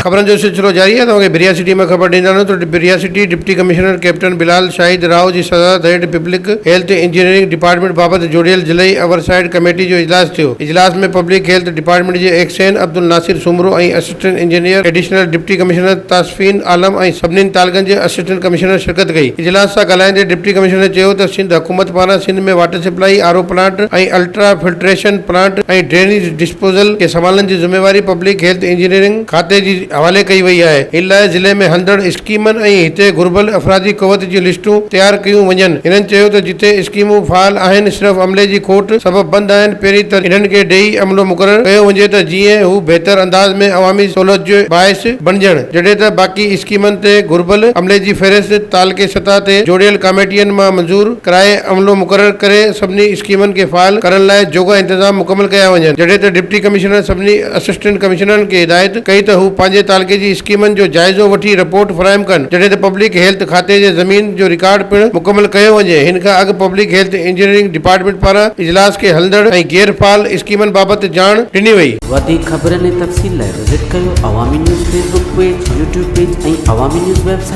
खबरनि जो सिलसिलो जारी है। तव्हांखे ڀرياسٽي में ख़बर ॾींदा आहियूं त ڀرياسٽي डिप्टी कमिश्नर ڪيپٽن بلال शाहिद राव जी صدارت हेठि पब्लिक हेल्थ इंजनيئرنگ डिपार्टमेंट बाबत जोड़ेल ज़िलعي ओवरसाइट कमेटी जो इजलास थियो। इजलास में पब्लिक हेल्थ डिपार्टमेंट जे एक्सएन अब्दुल नासिर सुमरो ऐं assistant engineer additional deputy commissioner Tasfeen Alam ऐं सभिनी तालुकनि जे असिस्टेंट कमिश्नर शिरकत कई। इजलास सां ॻाल्हाईंदे डिप्टी कमिश्नर चयो त सिंध हुकूमत पारां सिंध में वाटर सप्लाई, आरओ प्लांट ऐं अल्ट्रा फिल्ट्रेशन प्लांट ऐं ड्रेनेज डिस्पोजल के संभालण जी ज़िम्मेवारी पब्लिक हेल्थ इंजीनियरिंग खाते जी हवाले कई वई आहे। इन लाइ ज़िले में हलंदड़ स्कीमनि ऐं हिते घुर्बल अफ़रादी क़वत जी लिस्टूं तयार कयूं वञनि। हिननि चयो त जिथे स्कीमूं फ़ाल आहिनि, सिर्फ़ अमले जी खोट सबबि बंदि आहिनि, पहिरीं त इन्हनि खे ॾेई अमलो मुक़ररु कयो वञे त जीअं हू बहितर अंदाज़ में अवामी सहूलियत जो बाहिस बणिजनि। जॾहिं त बाक़ी स्कीमनि ते घुर्बल अमले जी फ़हिरिस्त तालुके सतह ते जोड़ियल कमेटियुनि मां मंज़ूर कराए अमलो मुक़ररु करे सभिनी स्कीमनि खे फ़ाल करण लाइ जोगा इंतज़ाम मुकमल कया वञनि। जॾहिं त डिप्टी कमिश्नर सभिनी असिस्टेंट कमिश्नरनि खे हिदायत कई त हू पंहिंजे तालुके जी स्कीमनि जो जाइज़ो वठी रिपोर्ट फ़राहम कनि। जॾहिं त पब्लिक हेल्थ खाते जे ज़मीन जो रिकॉर्ड पिणु मुकमल कयो वञे। हिन खां अॻु पब्लिक हेल्थ इंजीनियरिंग डिपार्टमेंट पारां इजलास खे हलंदड़ ऐं गैर फ़ाल स्कीमनि बाबति ॼाण ॾिनी वई। वधीक ख़बरनि ऐं तफ़सील लाइ विज़िट कयो अवामी news Facebook page, YouTube page ऐं अवामी न्यूज़ वेबसाइट।